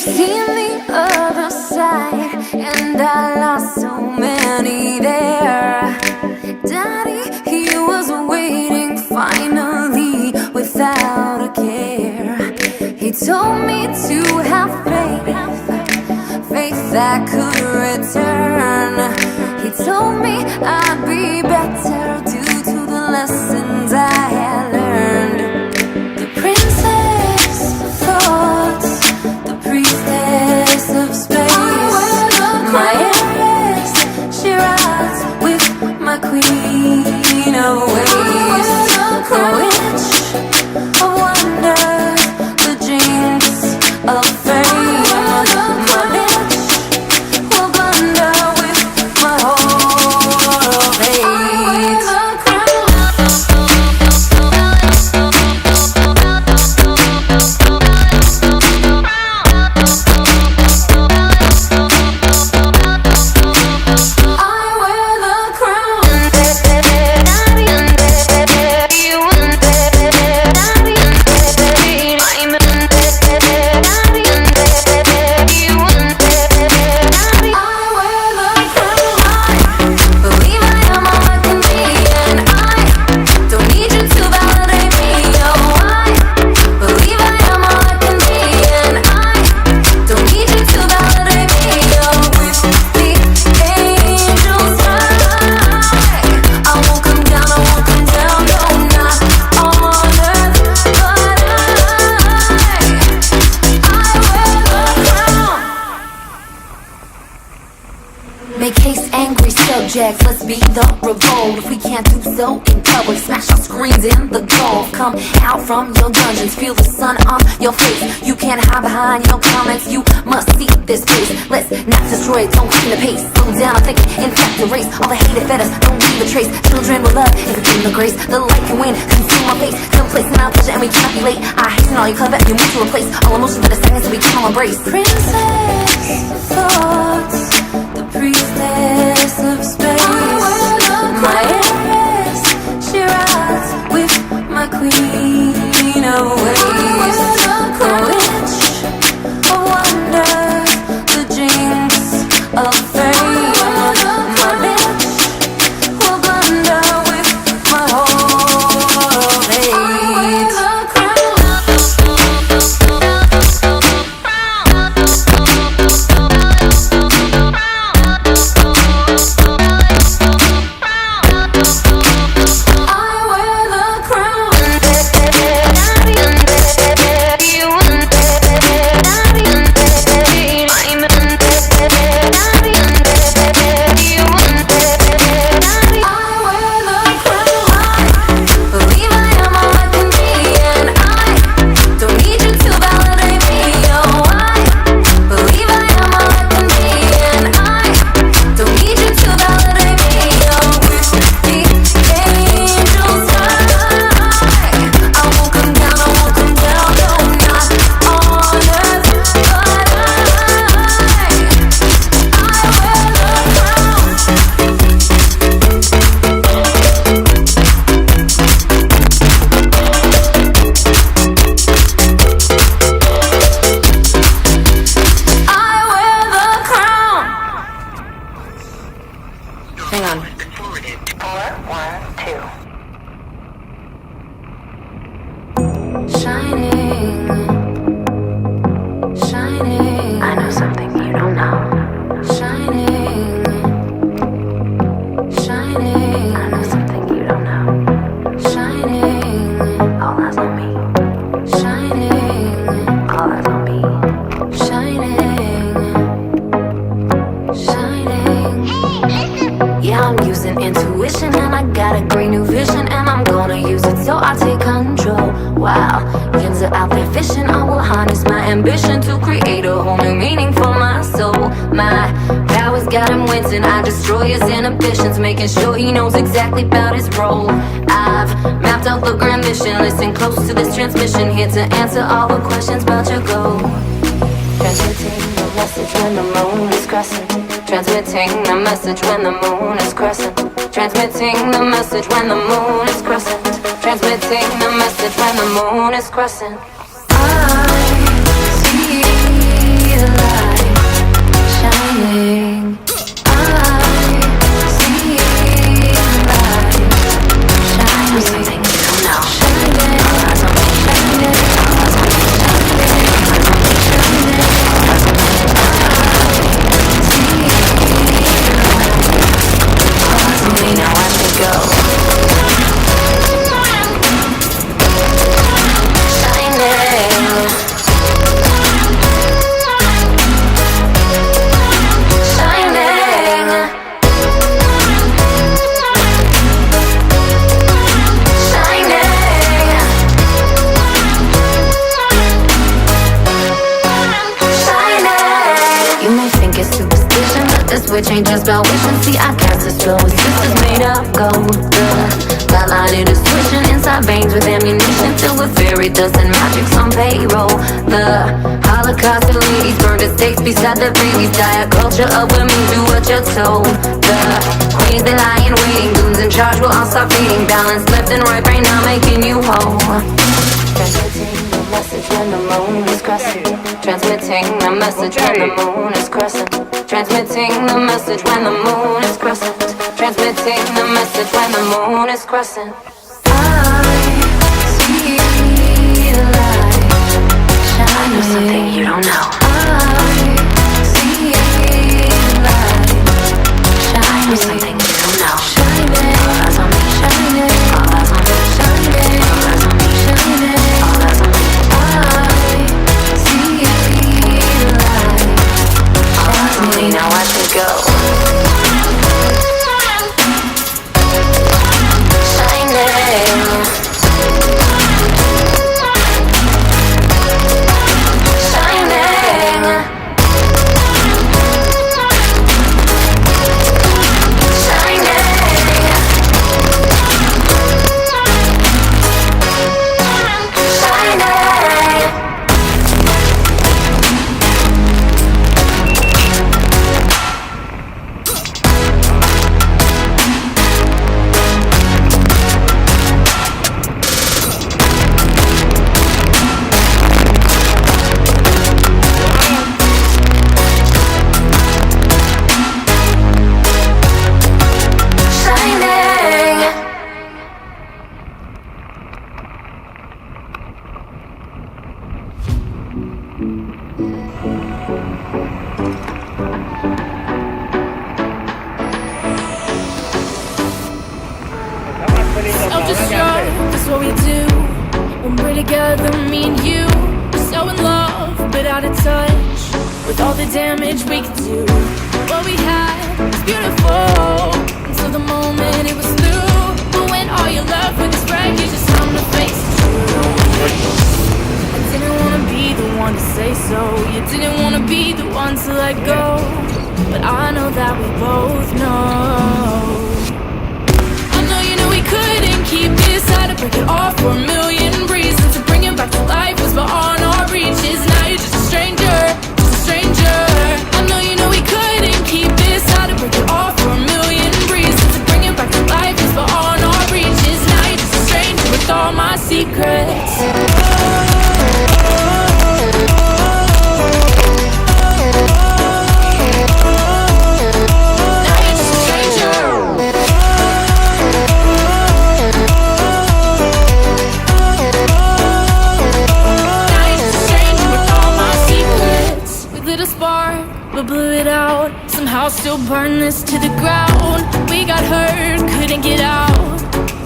seen the other side, and I lost so many there. Daddy, he was waiting finally without a care. He told me to have faith that could return. He told me I'd be better due to the lessons I had learned. The princess of thoughts, the priestess of space, my heiress, she rides with my queen of ways. The witch of wonder, the jinx of fame. My bitch will blunder with my whole of hate. Make haste angry subjects, let's be the revolt. If we can't do so in public, smash our screens in the gulf. Come out from your dungeons, feel the sun on your face. You can't hide behind your comments, you must see this place. Let's not destroy it, don't clean the pace. Slow down, I think, in fact, erase all the hate that fed us, don't leave a trace. Children will love, if we give the grace. The light can win, consume our face. Complacent our pleasure and we cannot be late. I hasten all your clever, you move to replace all emotions that are stagnant so we cannot embrace. Princess of thoughts, the priestess of space, my heiress, she rides with my queen of ways. The witch of wonder, the jinx of fame. My bitch will blunder with my whole of hate. Hang on. Shining, shining. I know something you don't know. Shining, shining. I know something you don't know. Shining, all eyes on me. Shining, all eyes on me. Shining, shining. Yeah, I'm using intuition and I got a great new vision and I'm gonna use it so I take control. Wow, yins are out there fishing, I will harness my ambition to create a whole new meaning for my soul. My powers got him wincing, I destroy his inhibitions, making sure he knows exactly about his role. I've mapped out the grand mission, listen close to this transmission, here to answer all the questions about your goal. Transmitting the message when the moon is crescent. Transmitting the message when the moon is crescent. Transmitting the message when the moon is crescent. Transmitting the message when the moon is crescent. I see switch ain't just about wishing. See, I cast a spell with sisters made of gold. Got lighted is switching inside veins with ammunition filled with fairy dust and magic's on payroll. The Holocaust of ladies burned estates beside their babies. Diet culture of women, do what you're told. The queens they lie in waiting, goons in charge will all stop fading. Balance left and right, brain now making you whole. Transmitting the message when the moon is crescent. Transmitting the message when the moon is crescent. Transmitting the message when the moon is crescent. Transmitting the message when the moon is crescent. I see the light shining. Something you don't know. I see the light shining. Something you don't know. Shining. All eyes on me. Shining. All eyes on me. Shining. All eyes on me. Shining. All eyes on me. I see the light. All eyes on me. Now watch me go. Self-destruct, that's what we do. When we're together, me and you. We're so in love, but out of touch with all the damage we could do. What we had was beautiful until the moment it was through. But when all you're left with is wreckage, it's time to face the truth. I didn't wanna be the one to say so. You didn't wanna be the one to let go. But I know that we both know. We couldn't keep this, had to break it off for a million reasons. To bring it back to life was beyond our reaches. Now you're just a stranger, just a stranger. I know we couldn't keep this, had to break it off for a million reasons. To bring it back to life was beyond our reaches. Now you're just a stranger with all my secrets. But blew it out, somehow still burn this to the ground. We got hurt, couldn't get out.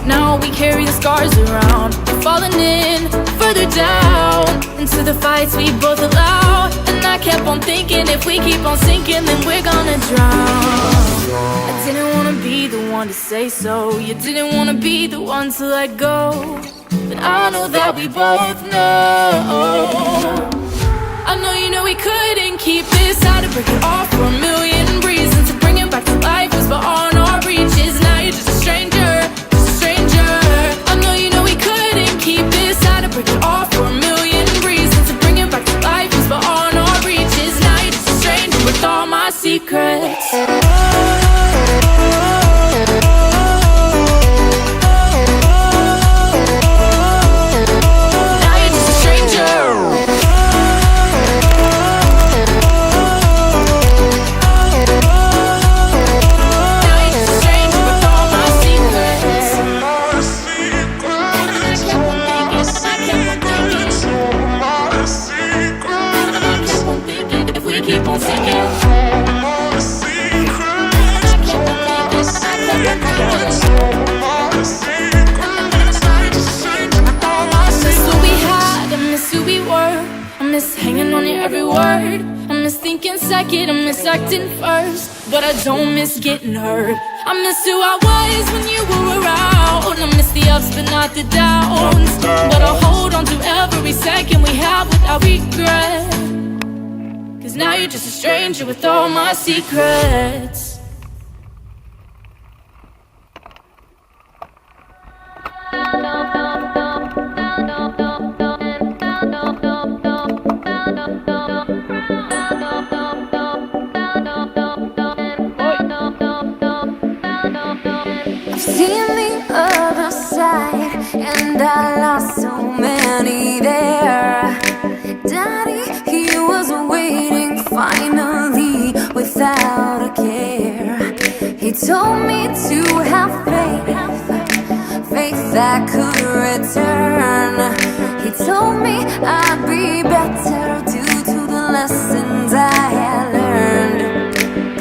Now we carry the scars around. We're falling in, further down into the fights we both allow. And I kept on thinking, if we keep on sinking, then we're gonna drown. I didn't wanna be the one to say so. You didn't wanna be the one to let go. But I know that we both know. I know we couldn't keep this, had to break it off for a million reasons. To bring it back to life was beyond our reaches. Now you're just a stranger, just a stranger. I know we couldn't keep this, had to break it off for a million reasons. To bring it back to life was beyond our reaches. Now you're just a stranger with all my secrets. Second, I miss acting first, but I don't miss getting hurt. I miss who I was when you were around. I miss the ups but not the downs. But I'll hold on to every second we have without regret. 'cause now you're just a stranger with all my secrets. I've seen the other side, and I lost so many there. Daddy, he was waiting finally without a care. He told me to have faith, faith that could return. He told me I'd be better due to the lessons I had learned.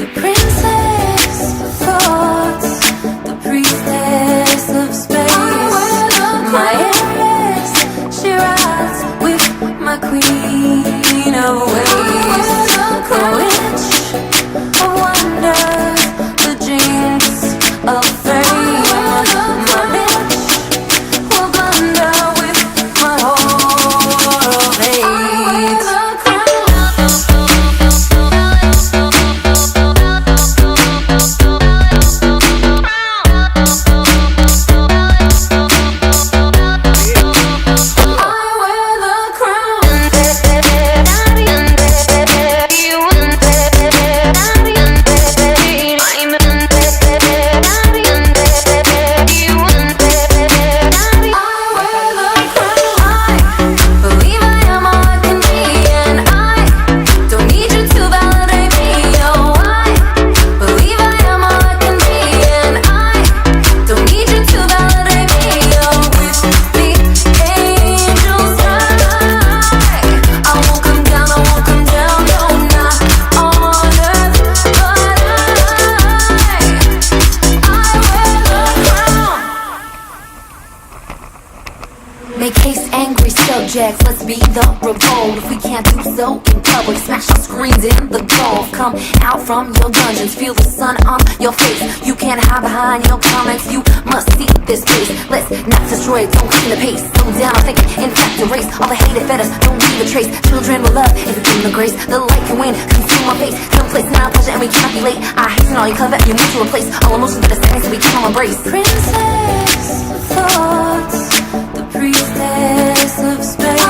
The princess of thoughts, the priestess of space, my heiress, she rides with my queen of ways. The witch of wonders, the jinx of fame, my bitch will blunder with my whole of hate. Make haste, angry subjects, let's be the revolt. If we can't do so in public, smash our screens in the gulf. Come out from your dungeons, feel the sun on your face. You can't hide behind your comments, you must see this face. Let's not destroy it, don't clean the pace. Slow down, I'm thinking, in fact, erase all the hate that fed us, don't leave a trace. Children will love if it's in the grace. The light can win, consume our face. Someplace now pleasure and we cannot be late. I hasten all you clever, you need to replace all emotions that are standing so we cannot embrace. Princess of thoughts, the priestess of space,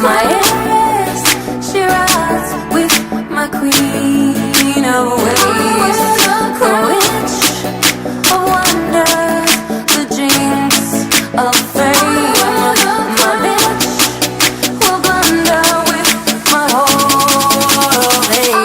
my heiress, she rides with my queen of ways. The witch of wonders, the jinx of fame, my bitch will blunder with my whole of hate.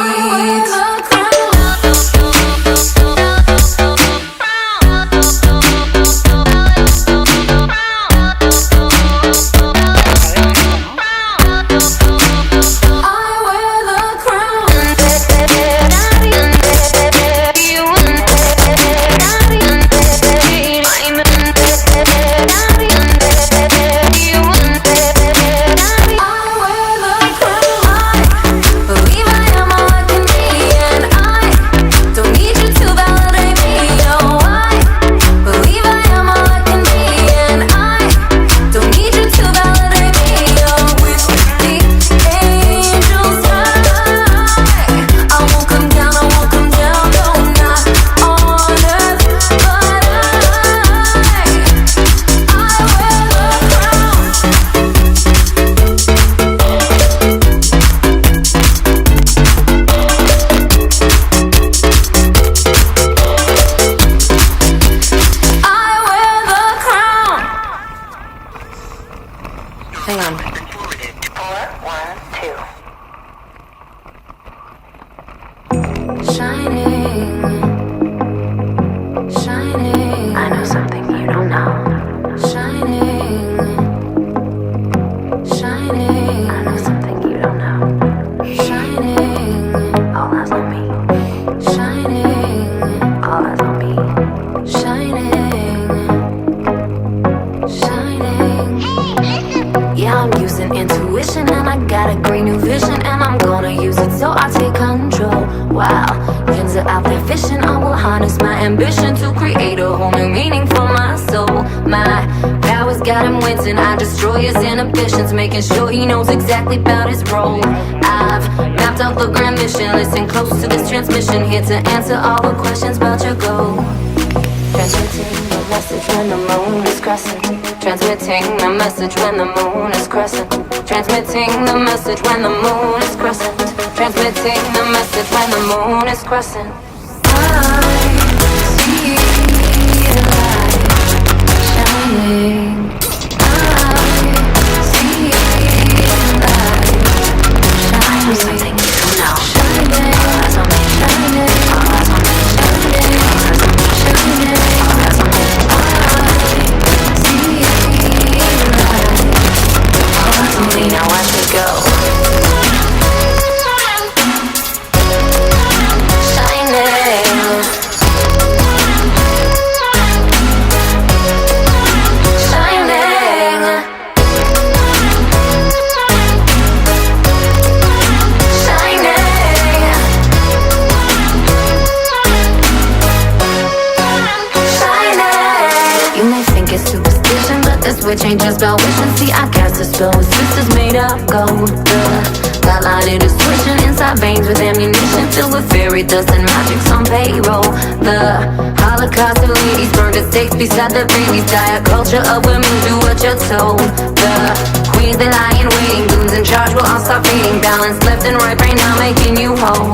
Hang on. Shining, shining. I know something you don't know. Shining, shining. I know something you don't know. Shining, all eyes on me. Shining, all eyes on me. Shining, shining. Yeah, I'm using intuition and I got a great new vision, and I'm gonna use it so I take control. Wow, yins are out there fishing. I will harness my ambition to create a whole new meaning for my soul. My powers got got him wincing. I destroy his inhibitions, making sure he knows exactly about his role. I've mapped out the grand mission. Listen close to this transmission, here to answer all the questions about your goal. Transmitting the message when the moon is crescent. Transmitting the message when the moon is crescent. Transmitting the message when the moon is crescent. Transmitting the message when the moon is crescent. I see the light shining. I see the light shining. Something you don't know. Shining. All eyes on me. Shining. All eyes on me. Shining. All eyes on me. Shining. All eyes on me. I see the light. All eyes on me. Now watch me go. Which ain't just about wishing. See, I cast a spell with sisters made of gold. The light line it is swishing inside veins with ammunition filled with fairy dust and magic's on payroll. The Holocaust of ladies burned at stakes beside the babies. Diet culture of women, do what you're told. The queens that lie in waiting, goons in charge will all stop fading. Balance left and right right now, making you whole.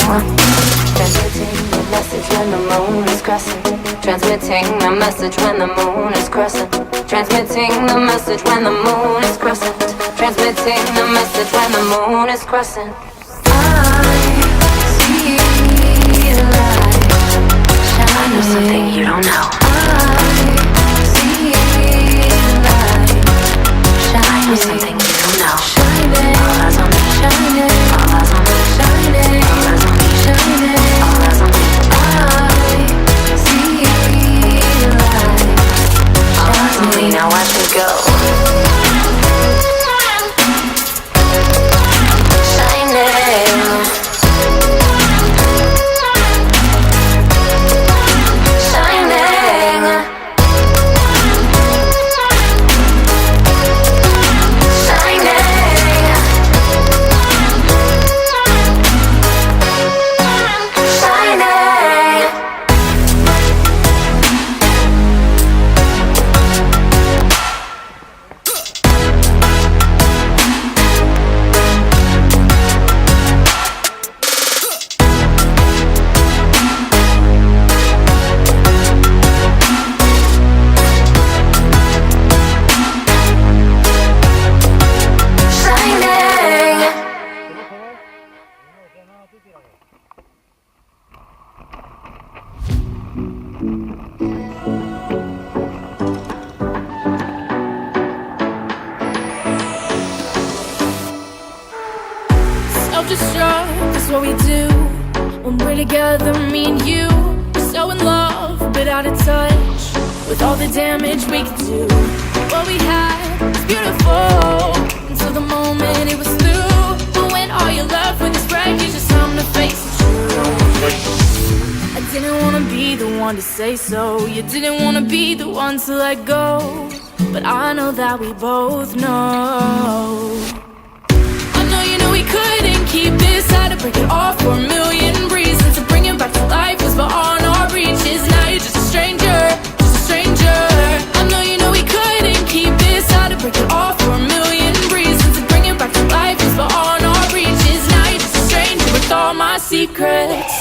Transmitting the message when the moon is crescent. Transmitting the message when the moon is crescent. Transmitting the message when the moon is crescent. Transmitting the message when the moon is crescent. I see the light shining. I know something you don't know. I see the light shining. I know something you don't know. Shining. All eyes on me. Shining. All eyes on me. Shining. All eyes on me. Shining. All eyes on me. I see the light. All eyes on me. Now watch me go. Self-destruct is what we do when we're together, me and you. We're so in love, but out of touch with all the damage we could do. What we had was beautiful until the moment it was through. But when all you're left with is wreckage, it's time to face the truth. I didn't wanna be the one to say so. You didn't wanna be the one to let go. But I know that we both know. We couldn't keep this, had to break it off for a million reasons. To bring it back to life was beyond our reaches. Now you're just a stranger, just a stranger. I know we couldn't keep this, had to break it off for a million reasons. To bring it back to life was beyond our reaches. Now you're just a stranger with all my secrets.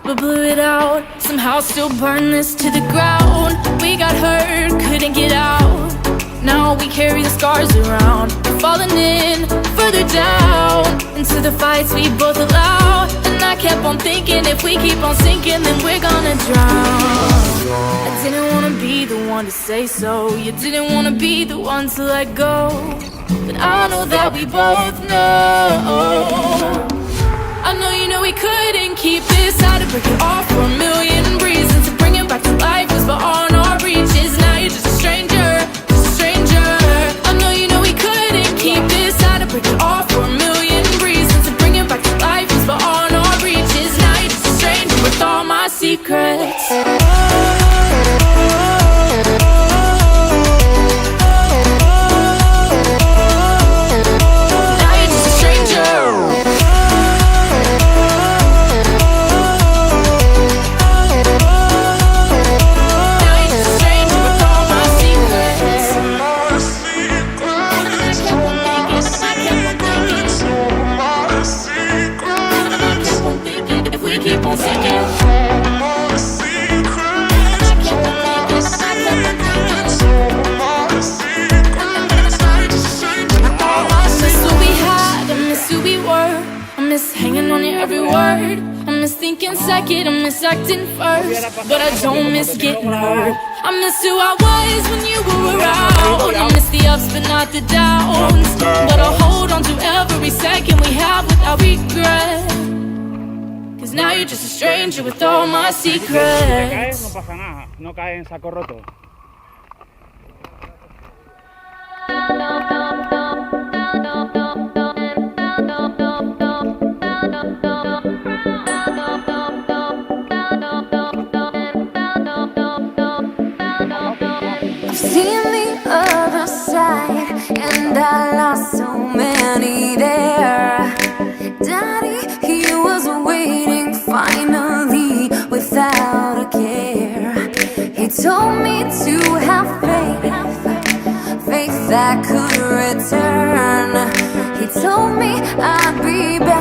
But blew it out, somehow still burn this to the ground. We got hurt, couldn't get out. Now we carry the scars around. We're falling in, further down into the fights we both allow. And I kept on thinking, if we keep on sinking, then we're gonna drown. I didn't wanna be the one to say so. You didn't wanna be the one to let go. But I know that we both know. I know we couldn't keep this, had to break it off for a million reasons. To bring beyond our reaches. Now you're just a stranger, just a stranger. I know we couldn't keep this. Had to break it off for a million reasons. To bring it back to life is beyond our reaches. Now you're just a stranger with all my secrets. Every word, I miss thinking second, I miss acting first, but I don't miss getting hurt. I miss who I was when you were around. I miss the ups but not the downs, but I'll hold on to every second we have without regret. Cause now you're just a stranger with all my secrets. No pasa nada, no cae en saco roto. I've seen the other side, and I lost so many there. Daddy, he was waiting finally without a care. He told me to have faith that could return. He told me I'd be better.